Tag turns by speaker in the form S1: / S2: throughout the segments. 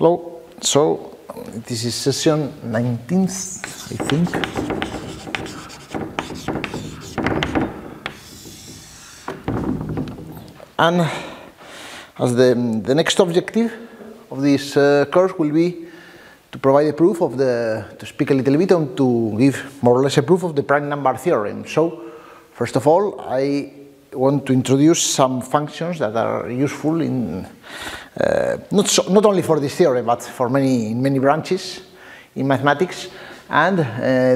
S1: Hello. So this is session 19th, I think. And as the next objective of this course will be to provide a proof of to speak a little bit and to give more or less a proof of the prime number theorem. So first of all, I want to introduce some functions that are useful in not only for this theorem but for many branches in mathematics. And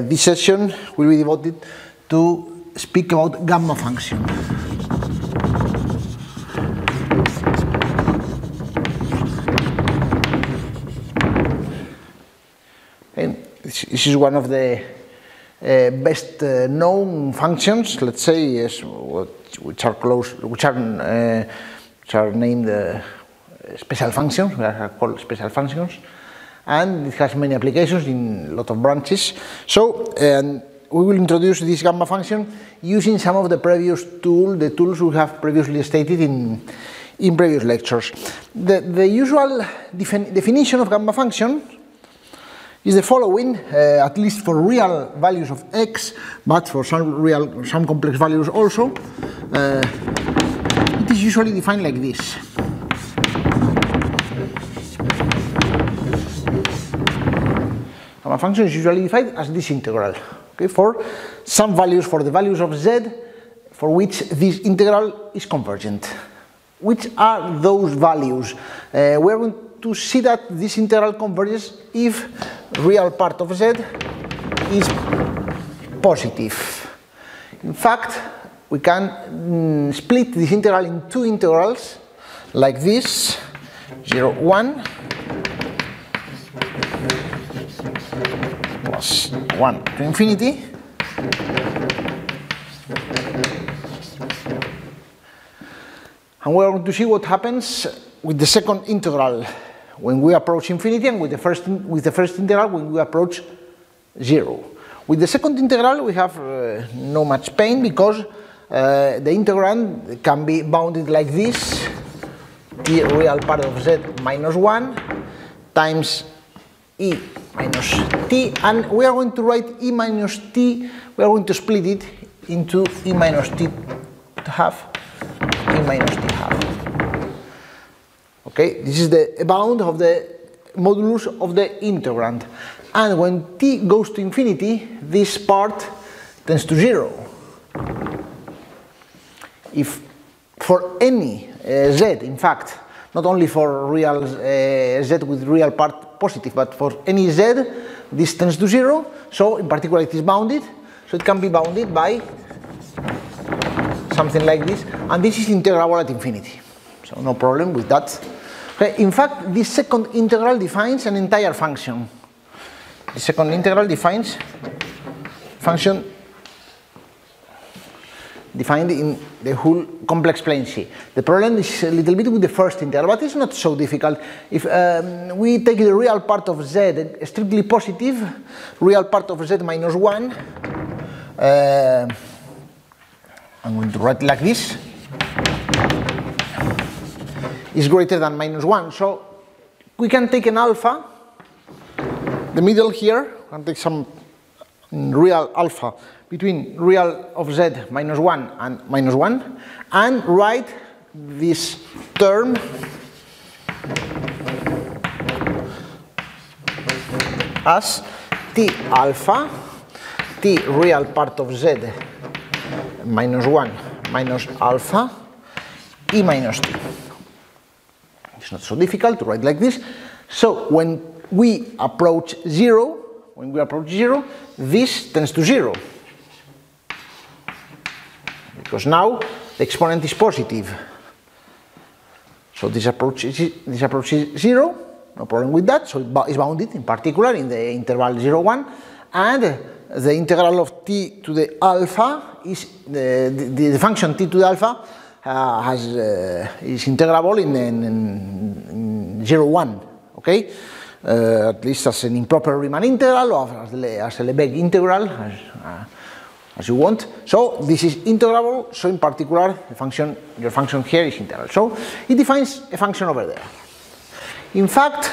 S1: this session will be devoted to speak about gamma function. And this is one of the best known functions, let's say, which are named special functions, are called special functions, and it has many applications in a lot of branches. So we will introduce this gamma function using some of the previous tools we have previously stated in previous lectures. The usual definition of gamma function is the following, at least for real values of x, but for some complex values also. It is usually defined like this. Gamma function is usually defined as this integral. Okay, for some values, for the values of z, for which this integral is convergent. Which are those values? We are going to see that this integral converges if real part of z is positive. In fact, we can split this integral in two integrals like this, 0, 1 plus 1 to infinity, and we are going to see what happens with the second integral when we approach infinity, and with the first integral when we approach 0. With the second integral we have no much pain, because the integrand can be bounded like this, t real part of z minus 1 times e minus t, and we are going to write e minus t, we are going to split it into e minus t to half, e minus t half. Okay, this is the bound of the modulus of the integrand, and when t goes to infinity, this part tends to 0. If for any z, in fact, not only for real z with real part positive, but for any z, this tends to 0. So in particular it is bounded, so it can be bounded by something like this, and this is integrable at infinity, so no problem with that. Okay, in fact, this second integral defines an entire function. The second integral defines function defined in the whole complex plane C. The problem is a little bit with the first integral, but it's not so difficult. If we take the real part of z strictly positive, real part of z minus 1, I'm going to write it like this, is greater than minus 1. So we can take an alpha, the middle here, and take some real alpha between real of z minus 1 and minus 1, and write this term as t alpha, t real part of z minus 1 minus alpha, e minus t. It's not so difficult to write like this. So when we approach 0, this tends to 0, because now the exponent is positive. So this approaches 0, no problem with that. So it's bounded, in particular in the interval 0, 1, and the integral of t to the alpha is the function t to the alpha is integrable in 0, 1, okay? At least as an improper Riemann integral, or as a Lebesgue integral, as you want. So this is integrable, so in particular your function here is integral. So it defines a function over there. In fact,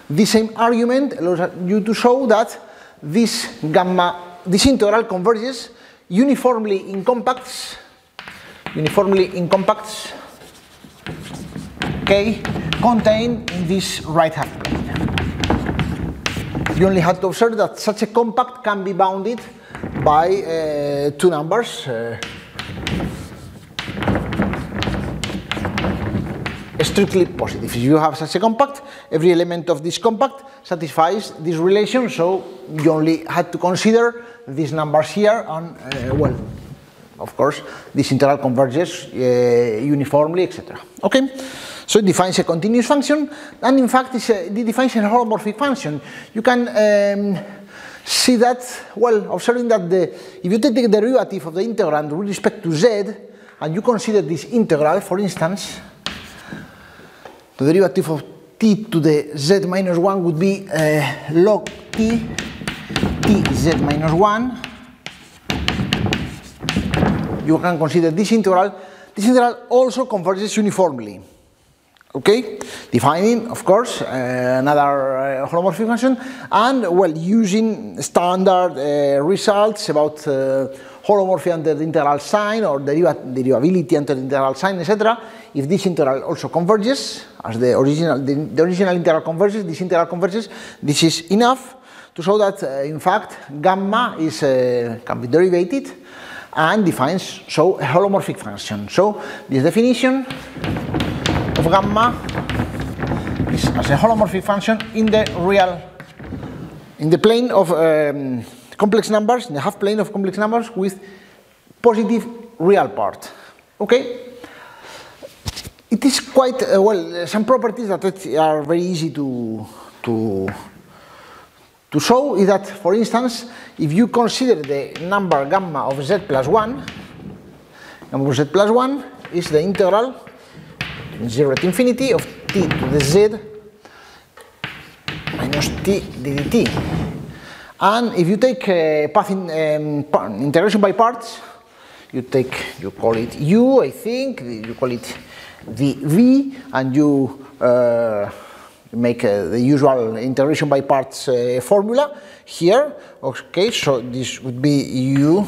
S1: This same argument allows you to show that this integral converges uniformly in compacts, okay, contained in this right half plane. You only have to observe that such a compact can be bounded by two numbers, strictly positive. If you have such a compact, every element of this compact satisfies this relation, so you only had to consider these numbers here, and well, of course, this integral converges uniformly, etc. Okay, so it defines a continuous function, and in fact, it defines a holomorphic function. You can see that, well, observing that if you take the derivative of the integrand with respect to z, and you consider this integral, for instance, the derivative of t to the z minus 1 would be log t z minus 1. You can consider this integral. This integral also converges uniformly. Okay, defining, of course, another holomorphic function, and well, using standard results about holomorphy under the integral sign or derivability under the integral sign, etc. If this integral also converges, as the original integral converges, this integral converges, this is enough to show that, in fact, gamma is can be derivated and defines so a holomorphic function. So this definition of gamma is as a holomorphic function in the plane of complex numbers, in the half plane of complex numbers with positive real part. Okay? It is quite, well, some properties that are very easy to show is that, for instance, if you consider the number gamma of z plus 1, gamma of z plus 1 is the integral 0 at infinity of t to the z minus t dt. And if you take path integration by parts, you call it u, I think, you call it v, and you make the usual integration by parts formula here. Okay, so this would be u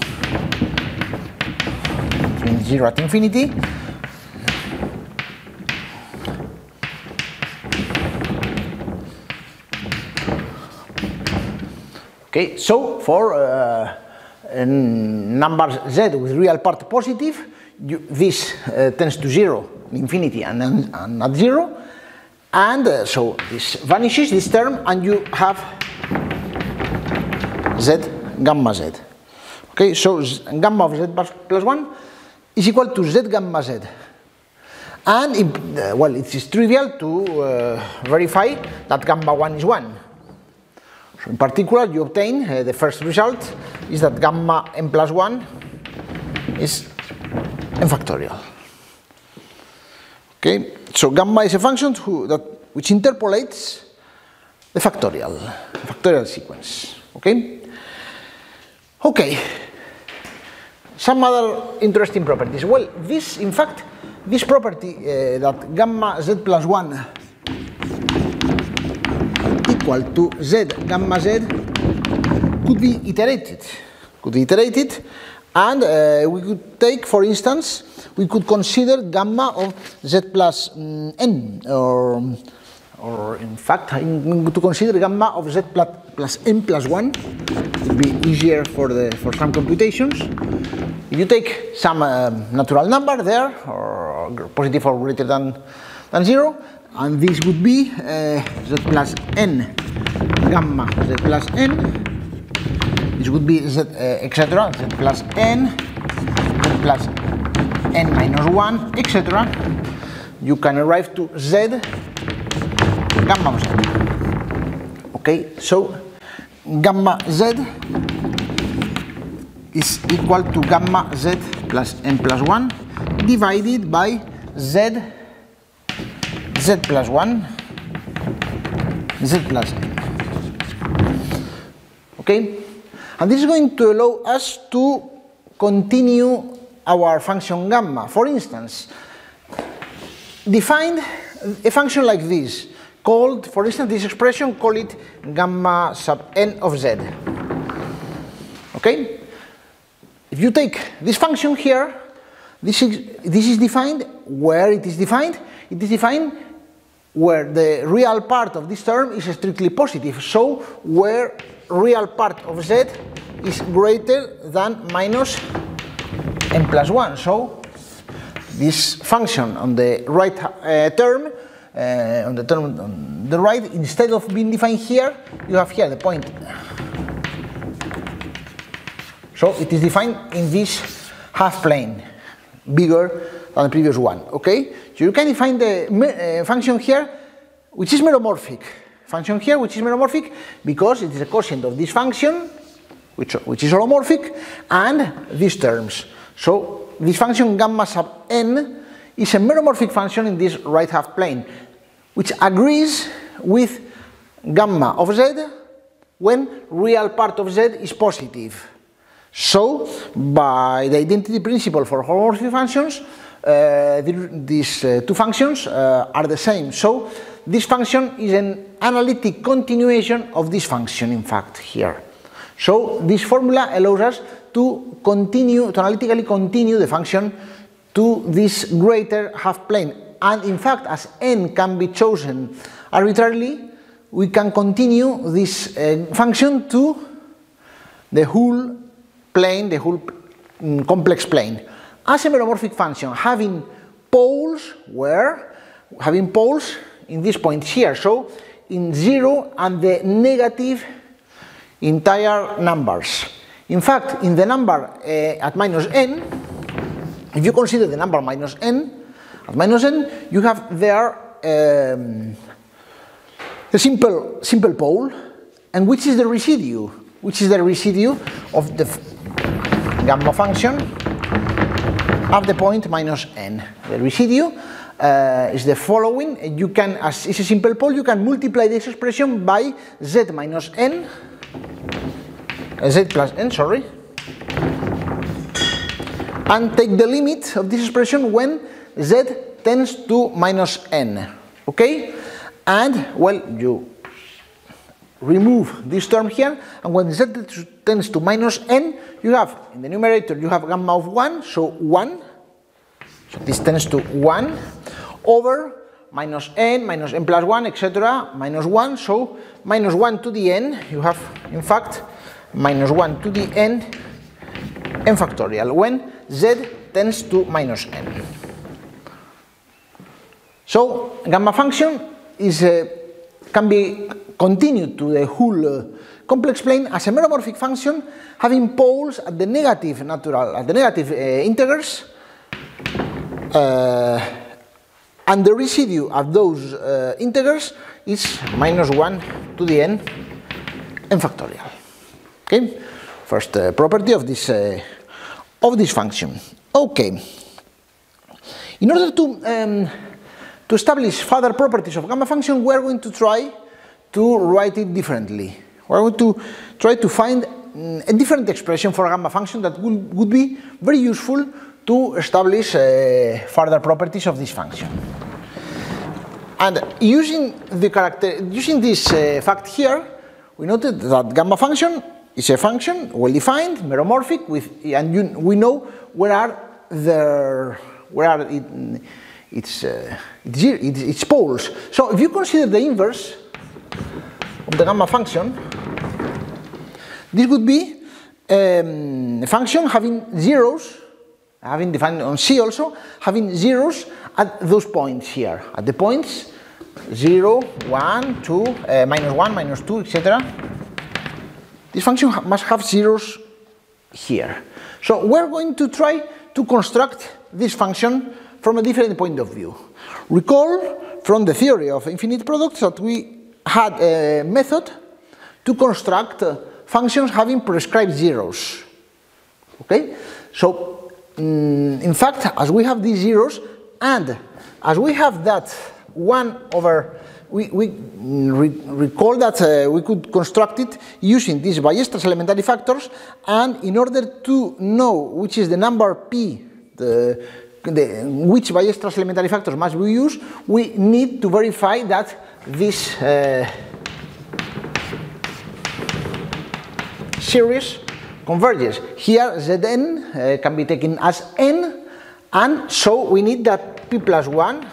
S1: between 0 at infinity okay, so for numbers z with real part positive, this tends to 0, infinity, and at 0, and so this vanishes, this term, and you have z gamma z. Okay, so gamma of z plus 1 is equal to z gamma z. And, well, it is trivial to verify that gamma 1 is 1. So in particular, you obtain, the first result is that gamma n plus 1 is n factorial. Okay, so gamma is a function which interpolates the factorial sequence. Okay? Okay. Some other interesting properties. Well, this, in fact, this property that gamma z plus 1 equal to z gamma z could be iterated. And we could take, for instance, we could consider gamma of z plus n, or in fact, to consider gamma of z plus n plus 1 would be easier for some computations. If you take some natural number there, or positive or greater than 0, and this would be z plus n gamma z plus n. This would be z, etc. z plus n, z plus n minus 1, etc. You can arrive to z gamma of z. Okay, so gamma z is equal to gamma z plus n plus 1 divided by z plus 1, z plus n. Okay? And this is going to allow us to continue our function gamma. For instance, define a function like this, called, for instance, this expression, call it gamma sub n of z. Okay? If you take this function here, this is defined where it is defined. It is defined where the real part of this term is strictly positive. So where real part of z is greater than minus n plus 1. So this function on the right term, on the right, instead of being defined here, you have here the point. So it is defined in this half plane, bigger than the previous one. Okay, so you can define the function here, which is meromorphic. Function here, which is meromorphic because it is a quotient of this function, which is holomorphic, and these terms. So this function gamma sub n is a meromorphic function in this right half plane, which agrees with gamma of z when real part of z is positive. So by the identity principle for holomorphic functions, these two functions are the same. So this function is an analytic continuation of this function, in fact, here. So this formula allows us to analytically continue the function to this greater half plane. And in fact, as n can be chosen arbitrarily, we can continue this function to the whole plane, the whole complex plane. As a meromorphic function, having poles in this point here, so in 0 and the negative entire numbers. In fact, in the number at minus n, if you consider the number minus n, at minus n, you have there a simple pole, and which is the residue? Which is the residue of the gamma function at the point minus n. The residue is the following. You can, as it's a simple pole, you can multiply this expression by z minus n, z plus n, sorry, and take the limit of this expression when z tends to minus n. Okay? And, well, you remove this term here, and when z tends to minus n, you have, in the numerator, you have gamma of 1, so 1, so this tends to 1, over minus n plus 1, etc., minus 1, so minus 1 to the n, you have, in fact, minus 1 to the n factorial, when z tends to minus n. So, gamma function is can be continued to the whole complex plane as a meromorphic function having poles at the negative integers, and the residue of those integers is minus 1 to the n factorial. Okay, first property of this function. Okay, in order to establish further properties of gamma function, we are going to try to write it differently. We are going to try to find a different expression for a gamma function that would be very useful to establish further properties of this function. And using this fact here, we noted that gamma function is a function well defined, meromorphic, we know where are its poles. So if you consider the inverse of the gamma function, this would be a function having zeros, having defined on C also, having zeros at those points here, at the points 0, 1, 2, minus 1, minus 2, etc. This function must have zeros here. So we're going to try to construct this function from a different point of view. Recall from the theory of infinite products that we had a method to construct functions having prescribed zeros. Okay? So, in fact, as we have these zeros, and as we have that 1 over, we recall that we could construct it using these Ballestras elementary factors, and in order to know which is the number p, which Ballestras elementary factors must we use, we need to verify that this series converges. Here Zn can be taken as n, and so we need that p plus 1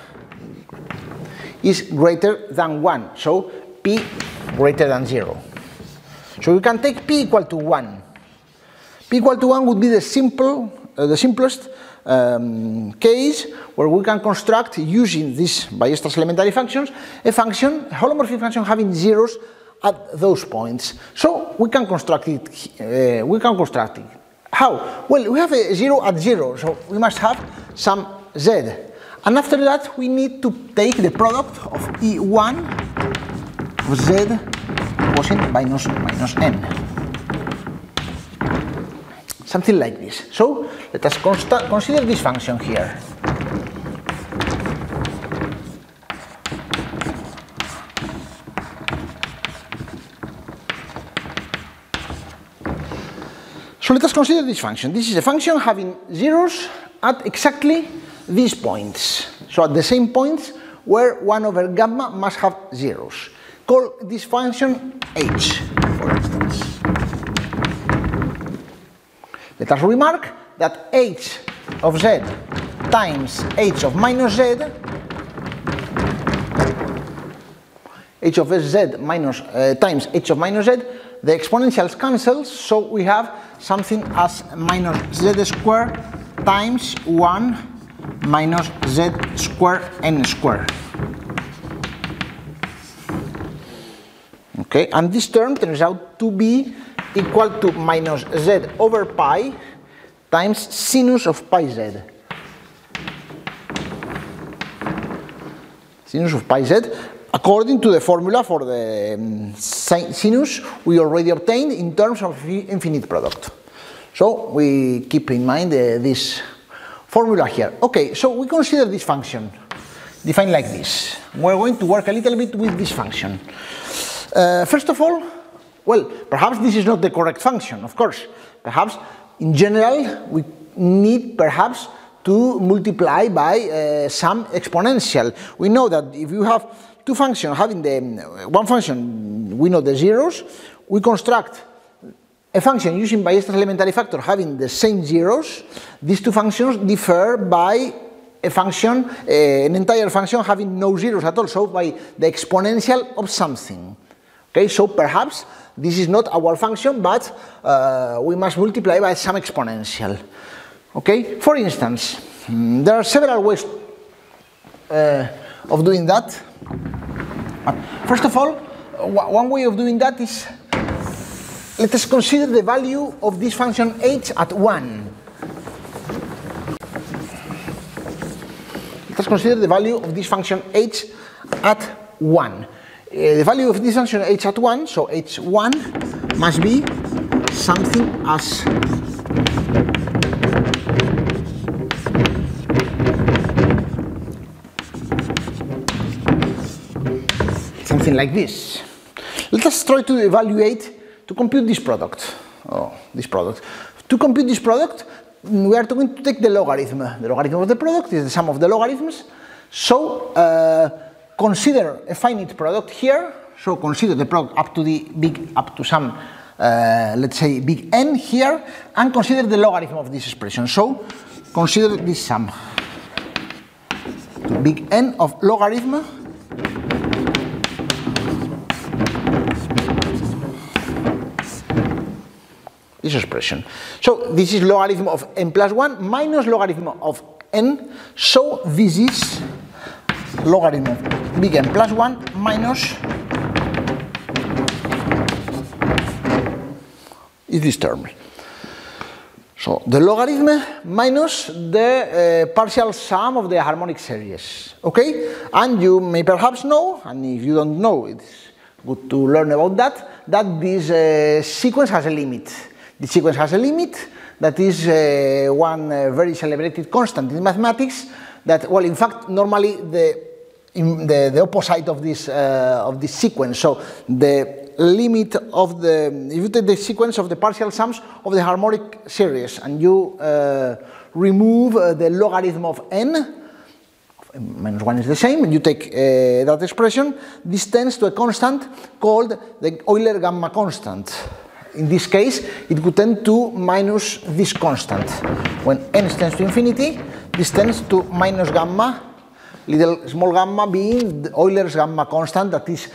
S1: is greater than 1, so p greater than 0. So we can take p equal to 1. P equal to 1 would be the simplest case where we can construct, using these Weierstrass elementary functions, a holomorphic function having zeros at those points. So we can construct it. How? Well, we have a 0 at 0, so we must have some z. And after that, we need to take the product of E1 of z quotient minus n. Something like this. So let us consider this function here. So let us consider this function. This is a function having zeros at exactly these points. So at the same points where 1 over gamma must have zeros. Call this function h, for instance. Let us remark that h of z times h of minus z, h of z minus times h of minus z, the exponentials cancel, so we have something as minus z squared times 1 minus z squared n squared. Okay, and this term turns out to be equal to minus z over pi times sinus of pi z. Sinus of pi z, according to the formula for the sinus we already obtained in terms of infinite product. So we keep in mind this formula here. Okay, so we consider this function defined like this. We're going to work a little bit with this function. First of all, well, perhaps this is not the correct function, of course. Perhaps, in general, we need perhaps to multiply by some exponential. We know that if you have two functions having the one function, we know the zeros, we construct a function using Weierstrass elementary factor having the same zeros. These two functions differ by a function, an entire function having no zeros at all, so by the exponential of something. Okay, so perhaps this is not our function, but we must multiply by some exponential. Okay, for instance, there are several ways of doing that. First of all, one way of doing that is, let us consider the value of this function h at 1. Let us consider the value of this function h at 1. The value of this function h at 1, so h1 must be something as something like this. Let us try to evaluate, to compute this product. To compute this product, we are going to take the logarithm. The logarithm of the product is the sum of the logarithms. So consider a finite product here. So consider the product up to some, let's say, big N here, and consider the logarithm of this expression. So consider this sum to big N of logarithm this expression. So this is logarithm of n plus 1 minus logarithm of n. So this is logarithm of big N plus 1 minus is this term. So the logarithm minus the partial sum of the harmonic series. Okay? And you may perhaps know, and if you don't know, it's good to learn about that, that this sequence has a limit. The sequence has a limit that is one very celebrated constant in mathematics that, well, in fact, normally the opposite of this sequence. So the limit of the, if you take the sequence of the partial sums of the harmonic series and you remove the logarithm of n, minus 1 is the same, you take that expression, this tends to a constant called the Euler gamma constant. In this case, it would tend to minus this constant. When n tends to infinity, this tends to minus gamma, little small gamma being the Euler's gamma constant, that is,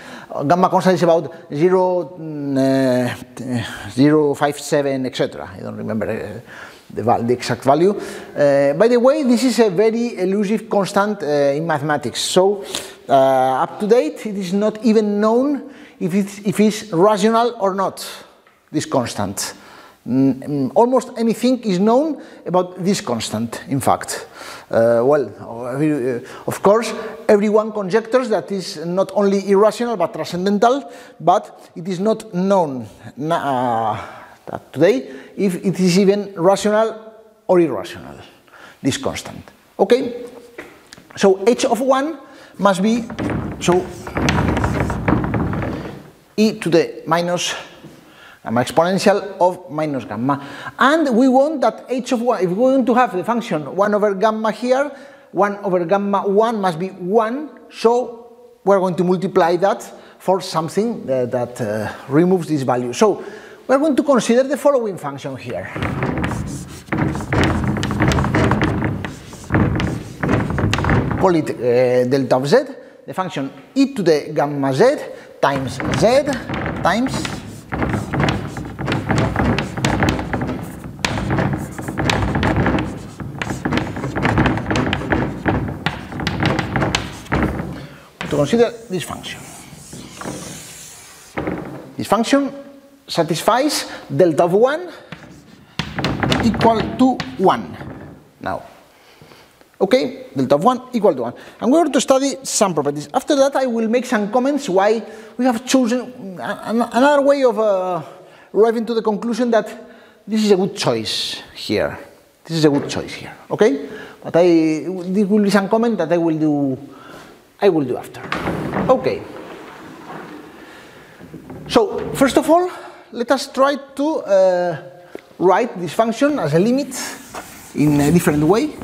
S1: gamma constant is about 0.57, etc. I don't remember the exact value. By the way, this is a very elusive constant in mathematics, so up to date it is not even known if it's rational or not, this constant. Almost anything is known about this constant, in fact. Of course, everyone conjectures that is not only irrational but transcendental, but it is not known today if it is even rational or irrational, this constant. Okay? So h of 1 must be, so e to the minus gamma exponential of minus gamma. And we want that h of 1, if we want to have the function 1 over gamma here, 1 over gamma 1 must be 1, so we're going to multiply that for something that removes this value. So we're going to consider the following function here. Call it delta of z, the function e to the gamma z times z times to consider this function. This function satisfies delta of 1 equal to 1 now. Okay, delta of 1 equal to 1. I'm going to study some properties. After that, I will make some comments why we have chosen another way of arriving to the conclusion that this is a good choice here. This is a good choice here. Okay, but there will be some comment that I will do after. Okay. So first of all, let us try to write this function as a limit in a different way.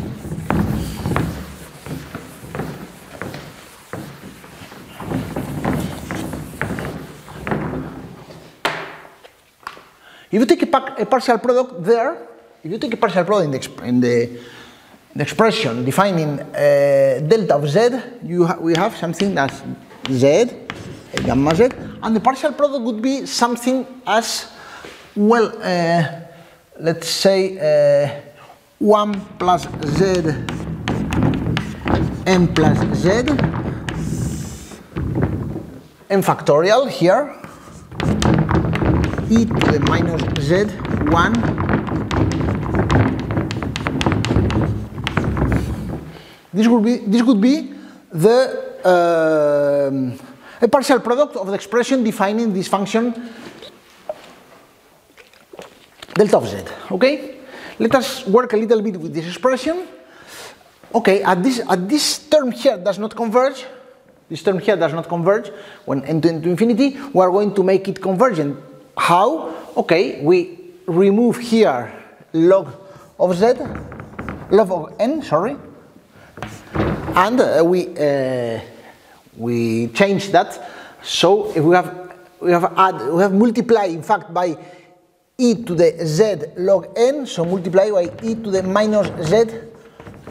S1: If you take a partial product there, if you take a partial product in the expression defining delta of z, we have something that's z, gamma z, and the partial product would be something as, well, let's say 1 plus z n plus z n factorial here, e to the minus z 1 this would be the a partial product of the expression defining this function delta of z. Okay, let us work a little bit with this expression. Okay, at this term here does not converge. This term here does not converge. When n tends to infinity, we are going to make it convergent. How? Okay, we remove here log of z, log of n, sorry, and we change that. So if we have multiplied, in fact, by e to the z log n, so multiply by e to the minus z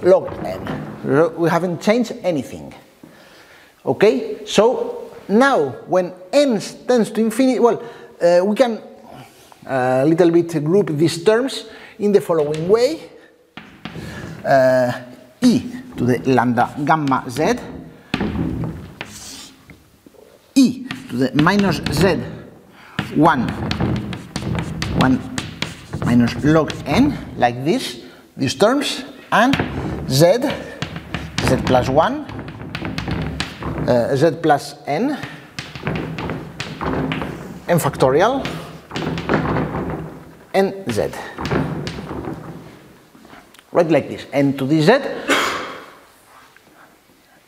S1: log n. We haven't changed anything. Okay, so now when n tends to infinity, well, we can a little bit group these terms in the following way. E to the lambda gamma z, e to the minus z 1 minus log n, like this, these terms, and z plus 1, z plus n factorial, and z. Right, like this. And to this z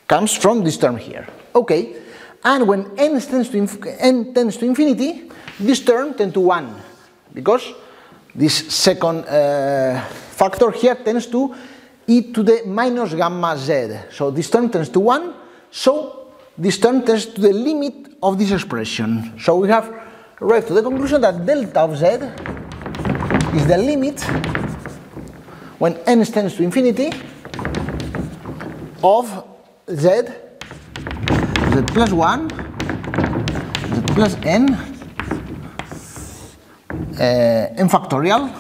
S1: comes from this term here. Okay, and when n tends to infinity, this term tends to 1, because this second factor here tends to e to the minus gamma z. So this term tends to 1, so this term tends to the limit of this expression. So we have arrived to the conclusion that delta of z is the limit when n tends to infinity of z plus 1, z plus n, n factorial,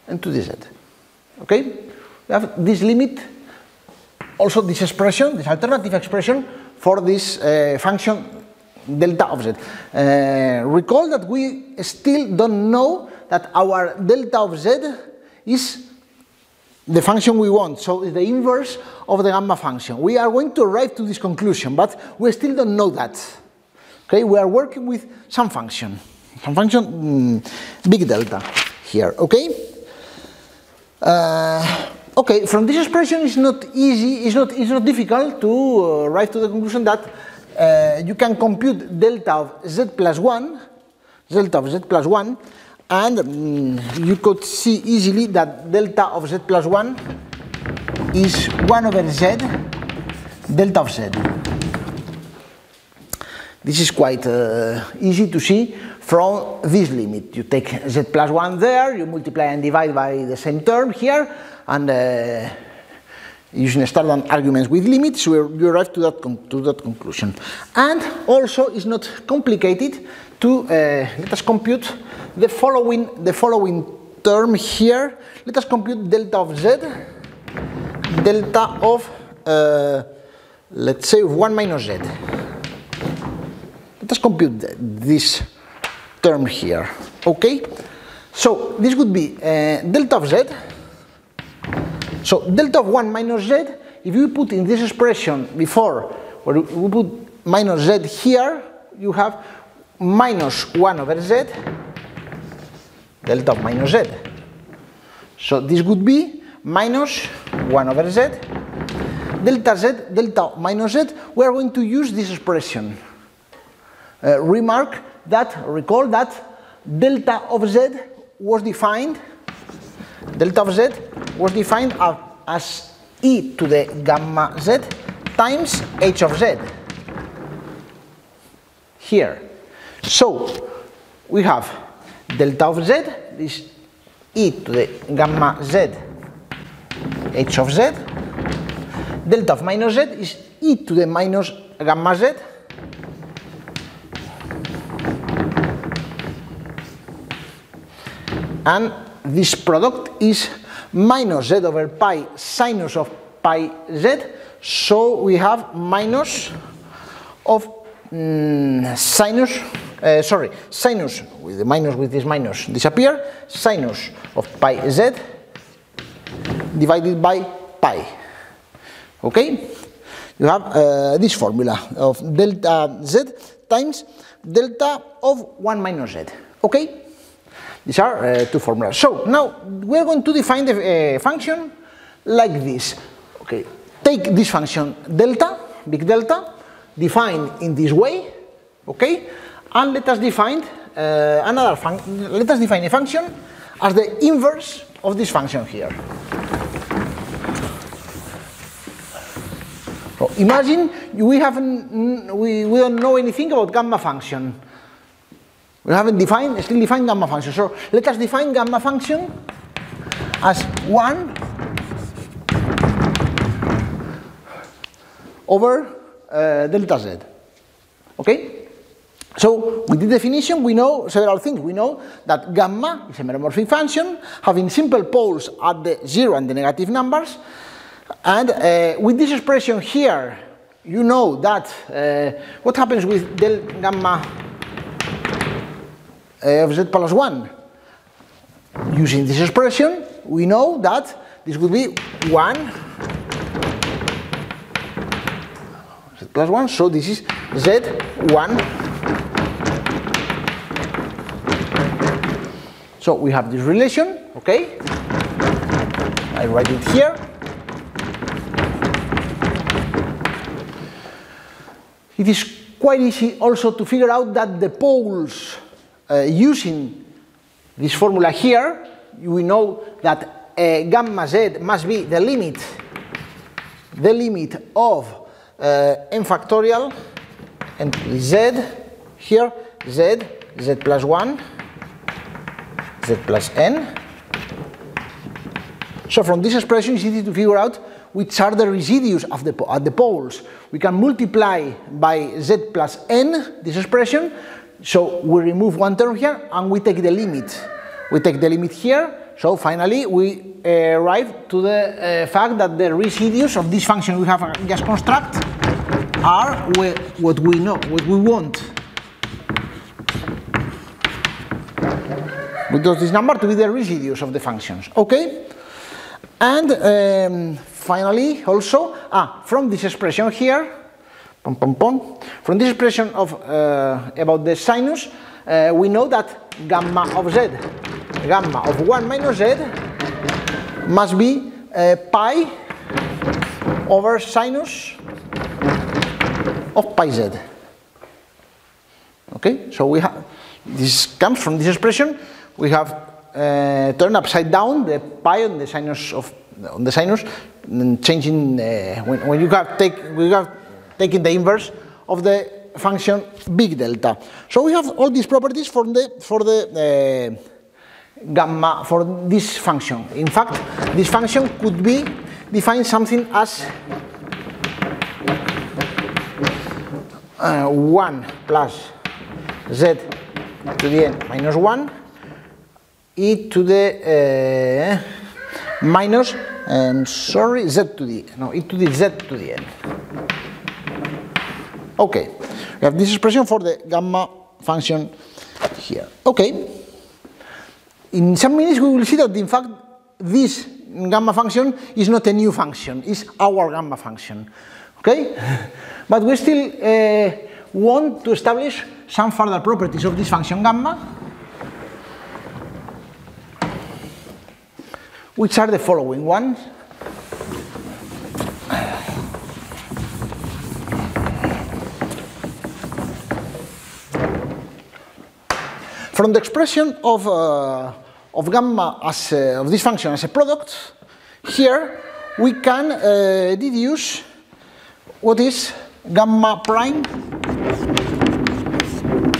S1: and to the z. Okay? We have this limit, also this expression, this alternative expression for this function delta of z. Recall that we still don't know that our delta of z is the function we want, so it's the inverse of the gamma function. We are going to arrive to this conclusion, but we still don't know that. Okay, we are working with some function big delta here. Okay. Okay, from this expression it's not easy, it's not difficult to arrive to the conclusion that you can compute delta of z plus 1, and you could see easily that delta of z plus 1 is 1 over z delta of z. This is quite easy to see from this limit. You take z plus 1 there, you multiply and divide by the same term here, and using standard arguments with limits, you arrive to that conclusion. And also, it's not complicated to let us compute the following term here. Let us compute delta of z, delta of let's say 1 minus z. Let us compute this term here. Okay, so this would be delta of z. So delta of 1 minus z, if you put in this expression before, where we put minus z here, you have minus 1 over z, delta of minus z. So this would be minus 1 over z, delta of minus z. We are going to use this expression. Recall that delta of z was defined as e to the gamma z times h of z here. So we have delta of z is e to the gamma z h of z, delta of minus z is e to the minus gamma z and this product is minus z over pi sinus of pi z, so we have minus of sinus with the minus with this minus disappear, sinus of pi z divided by pi. Okay, you have this formula of delta z times delta of 1 minus z. Okay. These are two formulas. So now we're going to define the function like this. Okay, take this function delta, big delta, defined in this way. Okay, and let us define let us define a function as the inverse of this function here. So imagine we don't know anything about gamma function. We haven't still defined gamma function. So let us define gamma function as 1 over delta z. Okay? So with the definition we know several things. We know that gamma is a meromorphic function having simple poles at the 0 and the negative numbers. And with this expression here, you know that what happens with del gamma of z plus 1. Using this expression, we know that this would be 1 z plus 1, so this is z1. So we have this relation, okay? I write it here. It is quite easy also to figure out that the poles using this formula here, we know that gamma z must be the limit of n factorial and z here, z plus 1, z plus n. So from this expression it's easy to figure out which are the residues of at the poles. We can multiply by z plus n this expression, so we remove one term here and we take the limit. We take the limit here, so finally we arrive to the fact that the residues of this function we have just construct are what we know, what we want. We got this number to be the residues of the functions, okay? And finally, also, from this expression here, from this expression of about the sinus, we know that gamma of z, gamma of 1 minus z, must be pi over sinus of pi z. Okay, so we have this comes from this expression. We have turned upside down the pi on the sinus of and changing when you have taken the inverse of the function big delta. So we have all these properties for the gamma for this function. In fact, this function could be defined something as 1 plus z to the n minus 1 e to the minus z to the e to the z to the n. Okay, we have this expression for the gamma function here. Okay, in some minutes we will see that in fact this gamma function is not a new function, it's our gamma function. Okay, but we still want to establish some further properties of this function gamma, which are the following ones. From the expression of gamma as of this function as a product, here we can deduce what is gamma prime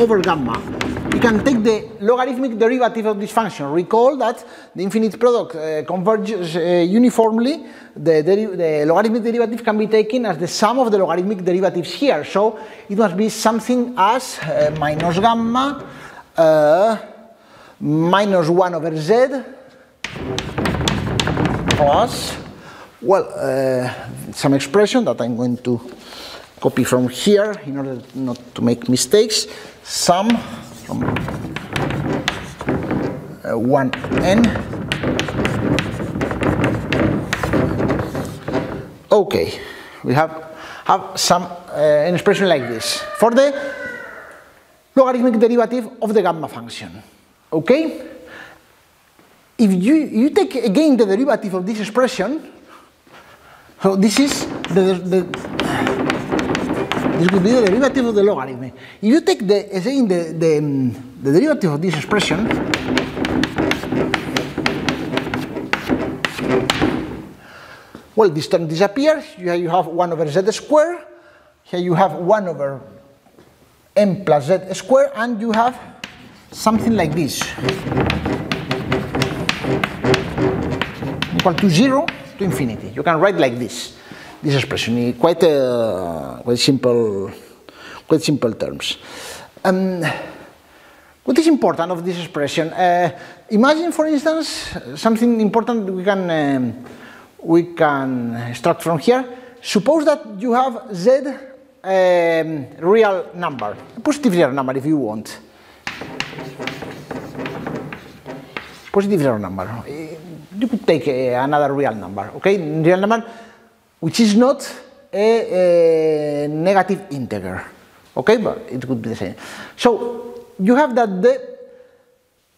S1: over gamma. We can take the logarithmic derivative of this function. Recall that the infinite product converges uniformly. The logarithmic derivative can be taken as the sum of the logarithmic derivatives here. So it must be something as minus gamma minus 1 over z plus, well, some expression that I'm going to copy from here in order not to make mistakes. Sum from 1n. Okay, we have some an expression like this for the logarithmic derivative of the gamma function. Okay, if you take again the derivative of this expression, so this is this would be the derivative of the logarithm. If you take again the derivative of this expression, well, this term disappears. Here you have 1 over z squared. Here you have 1 over m plus z squared, and you have something like this, equal to 0 to infinity. You can write like this expression, quite simple terms. What is important of this expression? Imagine, for instance, something important we can extract from here. Suppose that you have z real number, a positive real number if you want. Positive real number. You could take another real number, okay? Real number which is not a negative integer, okay? But it could be the same. So you have that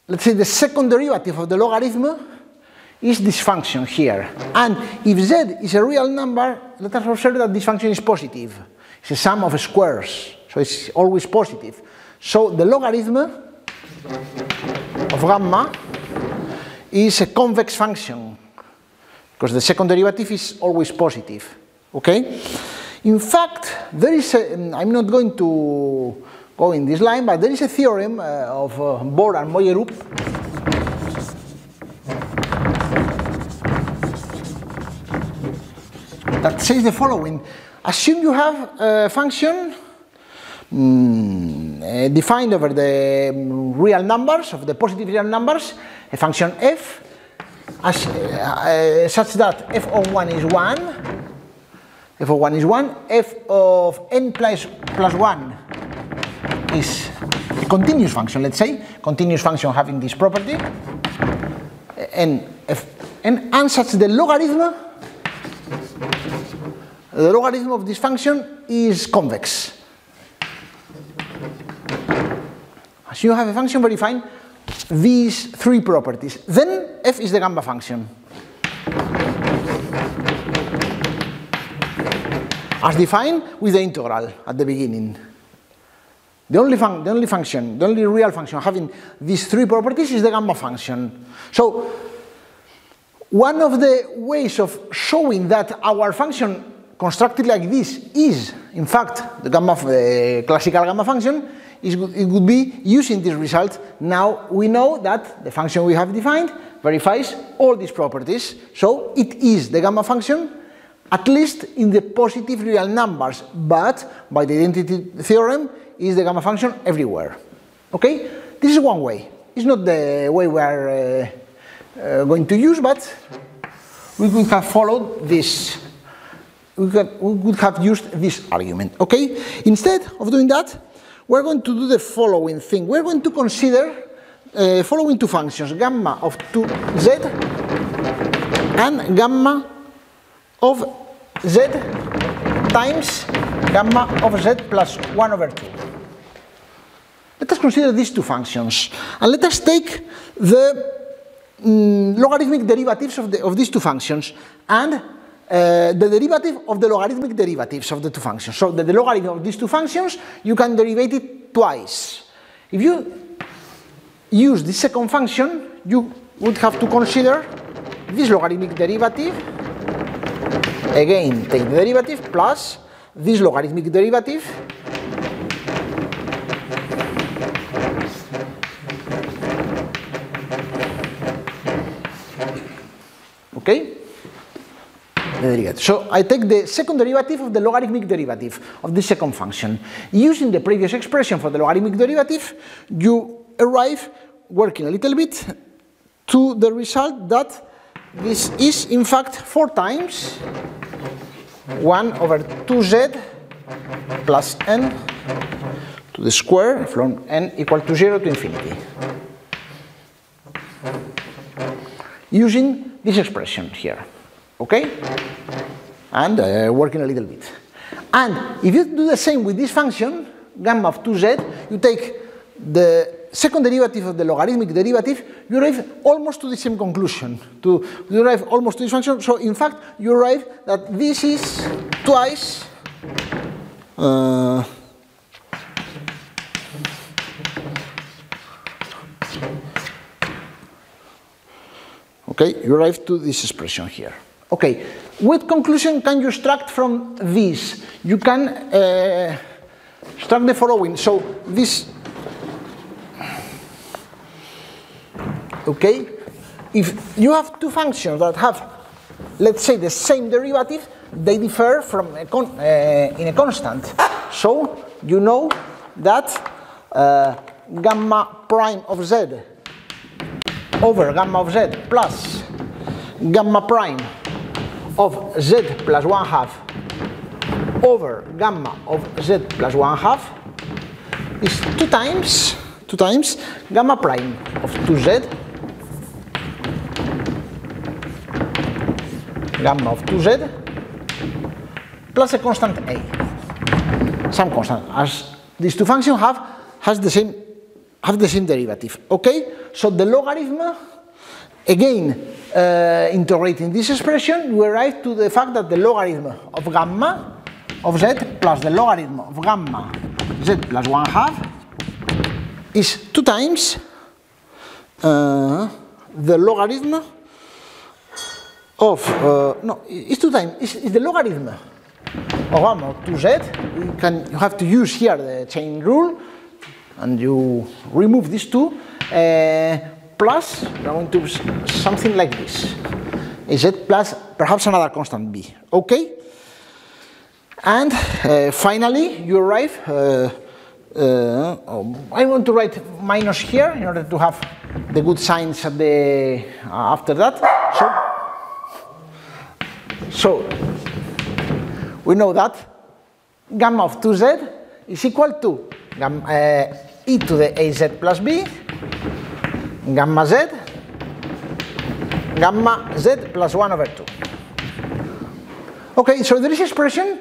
S1: let's say the second derivative of the logarithm is this function here. And if z is a real number, let us observe that this function is positive. It's a sum of squares, so it's always positive. So the logarithm of gamma is a convex function, because the second derivative is always positive, okay? In fact, there is a, I'm not going to go in this line, but there is a theorem of Bohr and Moyerup that says the following. Assume you have a function defined over the real numbers, of the positive real numbers, a function f, as, such that f of 1 is 1, f of 1 is 1, f of n plus 1 is a continuous function, let's say, continuous function having this property, and such the logarithm of this function is convex. As you have a function verifying these three properties, then f is the gamma function, as defined with the integral at the beginning. The only real function having these three properties is the gamma function. So one of the ways of showing that our function constructed like this is, in fact, the classical gamma function, it would be using this result. Now we know that the function we have defined verifies all these properties, so it is the gamma function, at least in the positive real numbers, but by the identity theorem is the gamma function everywhere. Okay? This is one way. It's not the way we are going to use, but we could have followed this. We could have used this argument. Okay? Instead of doing that, we're going to do the following thing. We're going to consider following two functions, gamma of 2z and gamma of z times gamma of z plus 1 over 2. Let us consider these two functions, and let us take the logarithmic derivatives of these two functions and the derivative of the logarithmic derivatives of the two functions. So the logarithm of these two functions, you can derive it twice. If you use the second function, you would have to consider this logarithmic derivative, again take the derivative, plus this logarithmic derivative, okay? The derivative. So I take the second derivative of the logarithmic derivative of the second function. Using the previous expression for the logarithmic derivative, you arrive, working a little bit, to the result that this is in fact 4 times 1 over 2z plus n to the square from n equal to 0 to infinity. Using this expression here. Okay? And working a little bit. And if you do the same with this function, gamma of 2z, you take the second derivative of the logarithmic derivative, you arrive almost to the same conclusion. You arrive almost to this function, so in fact you arrive that this is twice okay, you arrive to this expression here. Okay, what conclusion can you extract from this? You can extract the following. So this, okay, if you have two functions that have, let's say, the same derivative, they differ from in a constant. So you know that gamma prime of z over gamma of z plus gamma prime of z plus 1/2 over gamma of z plus 1/2 is 2 times gamma prime of 2z gamma of 2z plus a constant a, some constant, as these two functions have the same derivative. Okay, so the logarithm, again integrating this expression, we arrive to the fact that the logarithm of gamma of z plus the logarithm of gamma z plus 1/2 is 2 times the logarithm of, no, it's 2 times, it's the logarithm of gamma of 2z. You have to use here the chain rule, and you remove these 2, plus, we're going to something like this. Z plus perhaps another constant b, okay? And finally, you arrive, I want to write minus here in order to have the good signs at the, after that. So we know that gamma of 2z is equal to gamma, e to the az plus b, gamma z, gamma z plus 1 over 2. Okay, so there is an expression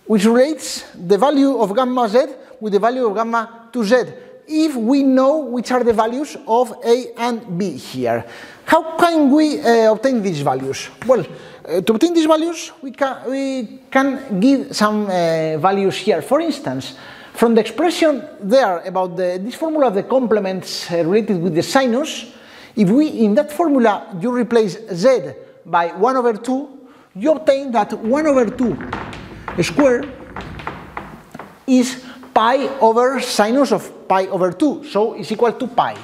S1: which relates the value of gamma z with the value of gamma 2z, if we know which are the values of a and b here. How can we obtain these values? Well, to obtain these values, we can give some values here. For instance, from the expression there about this formula of the complements related with the sinus, if we, in that formula, you replace z by 1 over 2, you obtain that 1 over 2 squared is pi over sinus of pi over 2, so it's equal to pi.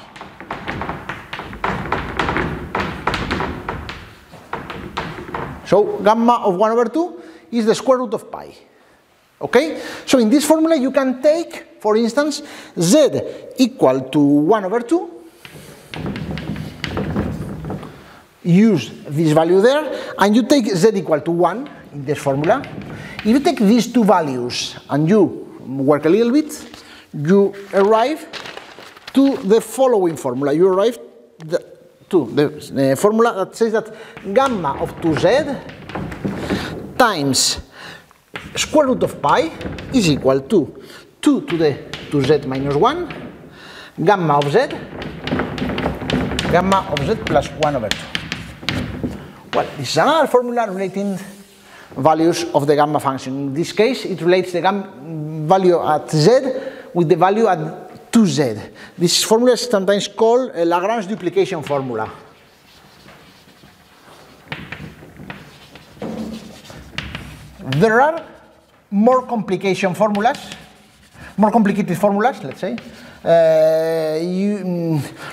S1: So gamma of 1 over 2 is the square root of pi. Okay? So in this formula you can take, for instance, z equal to 1 over 2, use this value there, and you take z equal to 1 in this formula. If you take these 2 values and you work a little bit, you arrive to the following formula. You arrive to the formula that says that gamma of 2z times square root of pi is equal to 2 to the 2z minus 1 gamma of z plus 1 over 2. Well, this is another formula relating values of the gamma function. In this case, it relates the gamma value at z with the value at 2z. This formula is sometimes called a Lagrange duplication formula. There are more complicated formulas, let's say,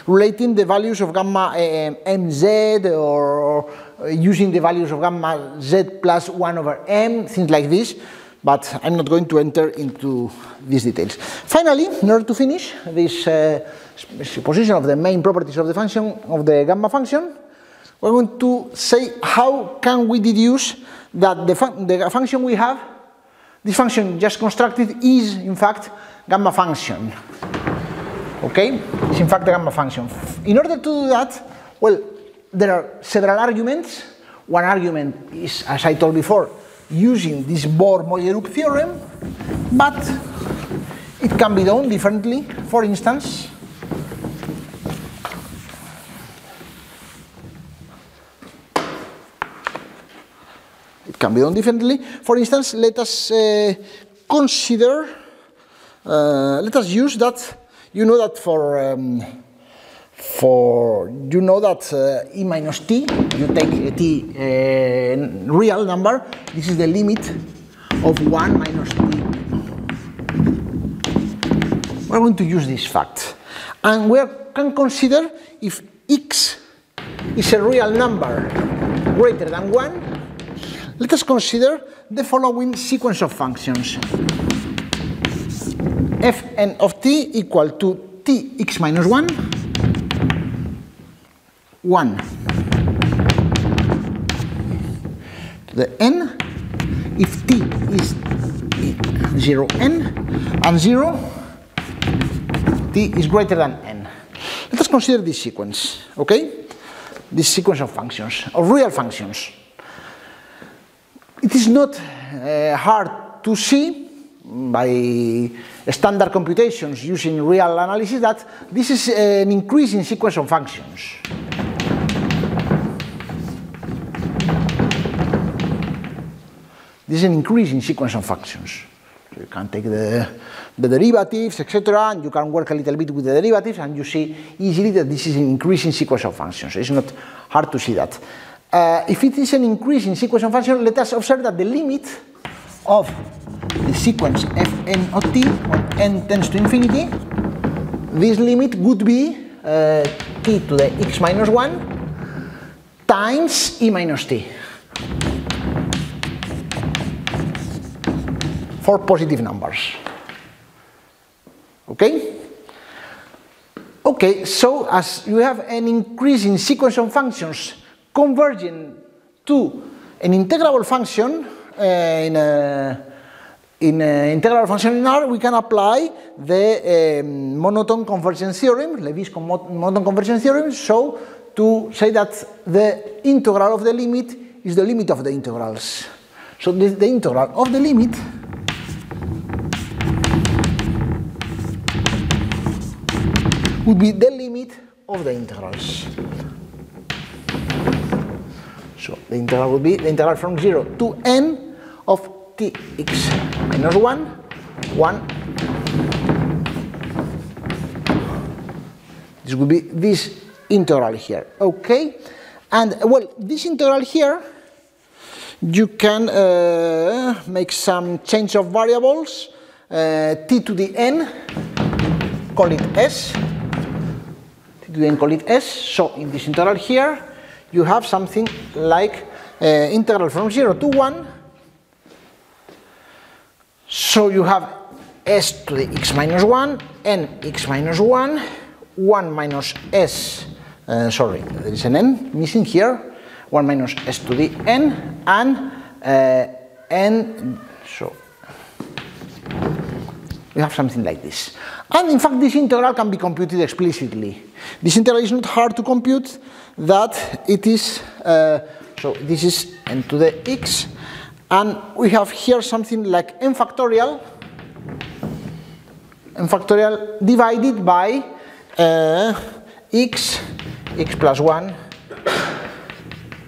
S1: relating the values of gamma mz, or using the values of gamma z plus 1 over m, things like this, but I'm not going to enter into these details. Finally, in order to finish this exposition of the main properties of the function, of the gamma function, we're going to say how can we deduce that the function we have, this function just constructed, is in fact gamma function. Okay, it's in fact the gamma function. In order to do that, well, there are several arguments. One argument is, as I told before, using this Bohr-Moyerup theorem, but it can be done differently. For instance, let us consider, let us use that, you know that you know that e minus t, you take a t real number, this is the limit of 1 minus t. We're going to use this fact, and we can consider if x is a real number greater than 1. Let us consider the following sequence of functions. Fn of t equal to tx minus 1, 1 to the n, if t is 0n, and 0, t is greater than n. Let us consider this sequence, okay? This sequence of functions, of real functions. It is not hard to see by standard computations using real analysis that this is an increasing sequence of functions. This is an increasing sequence of functions. So you can take the derivatives, etc., and you can work a little bit with the derivatives, and you see easily that this is an increasing sequence of functions. It's not hard to see that. If it is an increasing sequence of functions, let us observe that the limit of the sequence fn of t, when n tends to infinity, this limit would be t to the x minus 1 times e minus t. For positive numbers. Okay? Okay, so as you have an increasing sequence of functions converging to an integrable function in integral function in R, we can apply the monotone convergence theorem, Levy's monotone convergence theorem, so to say that the integral of the limit is the limit of the integrals. So the integral of the limit would be the limit of the integrals. So the integral would be the integral from 0 to n of tx minus 1, 1. This would be this integral here, okay? And well, this integral here, you can make some change of variables, t to the n, call it s, t to the n, call it s. So in this integral here, you have something like integral from 0 to 1. So you have s to the x minus 1, n x minus 1, 1 minus s, sorry, there is an n missing here, 1 minus s to the n, and n, so we have something like this. And in fact, this integral can be computed explicitly. This integral is not hard to compute, that it is, so this is n to the x, and we have here something like n factorial divided by x plus 1,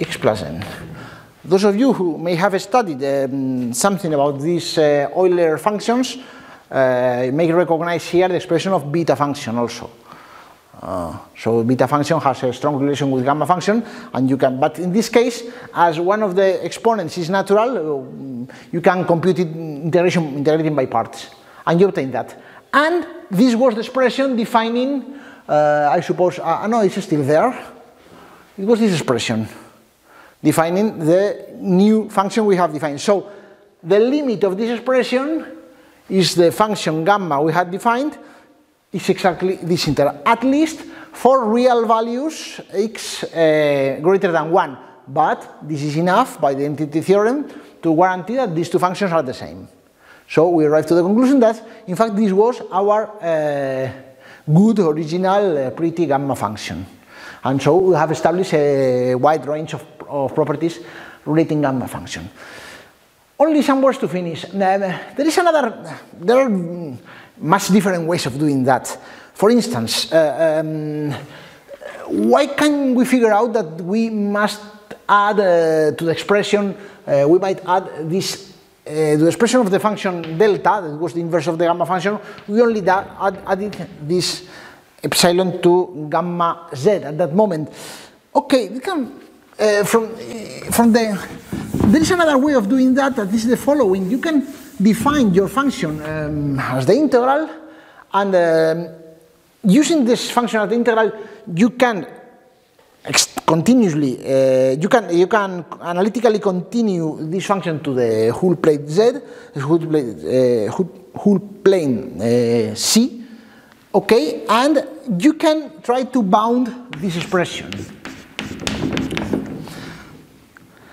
S1: x plus n. Those of you who may have studied something about these Euler functions may recognize here the expression of beta function also. So beta function has a strong relation with gamma function, and you can, but in this case, as one of the exponents is natural, you can compute it integrating by parts, and you obtain that. And this was the expression defining, I suppose, no, it's still there. It was this expression defining the new function we have defined. So the limit of this expression is the function gamma we had defined. It's exactly this integral, at least for real values x greater than 1. But this is enough by the identity theorem to guarantee that these two functions are the same. So we arrived to the conclusion that, in fact, this was our good original pretty gamma function. And so we have established a wide range of properties relating gamma function. Only some words to finish. There are much different ways of doing that. For instance, why can we figure out that we must add to the expression, we might add this, the expression of the function delta, that was the inverse of the gamma function, we only added this epsilon to gamma z at that moment. Okay, we can, there is another way of doing that, that is the following. You can define your function as the integral, and using this function as the integral, you can continuously, you can analytically continue this function to the whole plane z, whole plane c, okay, and you can try to bound this expression.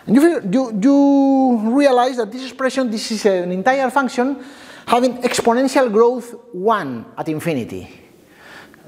S1: And you realize that this expression, this is an entire function having exponential growth 1 at infinity.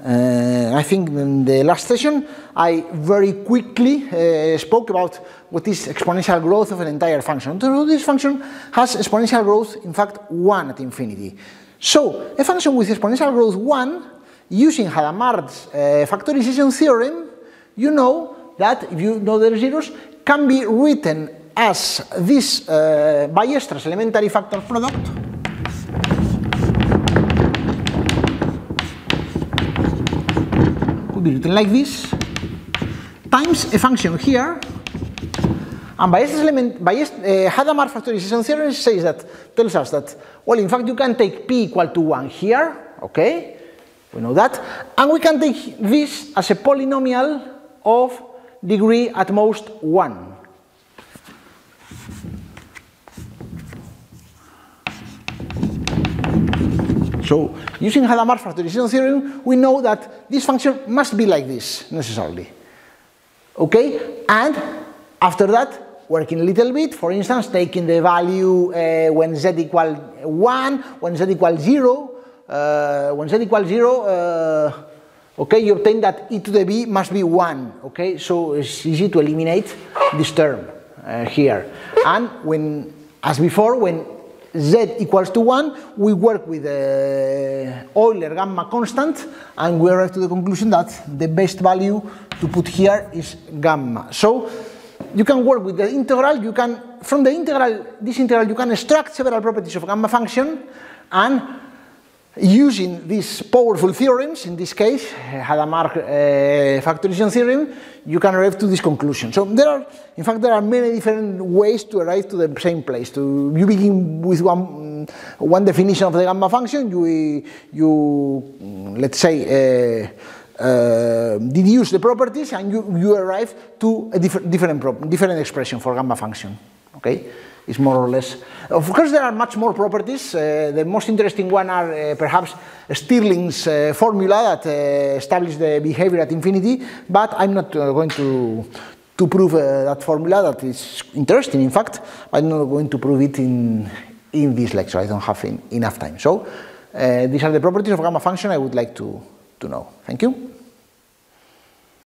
S1: I think in the last session I very quickly spoke about what is exponential growth of an entire function. So this function has exponential growth, in fact, 1 at infinity. So a function with exponential growth 1, using Hadamard's factorization theorem, you know that, if you know the zeros, can be written as this Weierstrass elementary factor product would be written like this, times a function here, and Hadamard factorization theorem tells us that, well, in fact, you can take p equal to 1 here, okay, we know that, and we can take this as a polynomial of degree at most 1. So, using Hadamard factorization theorem, we know that this function must be like this, necessarily. Okay? And after that, working a little bit, for instance, taking the value when z equals 1, when z equals 0, okay, you obtain that e to the b must be 1, okay? So it's easy to eliminate this term here. And when, as before, when z equals to 1, we work with the Euler gamma constant, and we arrive to the conclusion that the best value to put here is gamma. So you can work with the integral, you can, from the integral, this integral, you can extract several properties of gamma function, and using these powerful theorems, in this case, Hadamard factorization theorem, you can arrive to this conclusion. So there are, in fact, there are many different ways to arrive to the same place. You begin with one definition of the gamma function, you let's say, deduce the properties, and you arrive to a different expression for gamma function. Okay, it's more or less. Of course, there are much more properties. The most interesting one are perhaps Stirling's formula that establishes the behavior at infinity. But I'm not going to prove that formula. That is interesting, in fact. I'm not going to prove it in this lecture. I don't have enough time. So these are the properties of gamma function I would like to know. Thank you.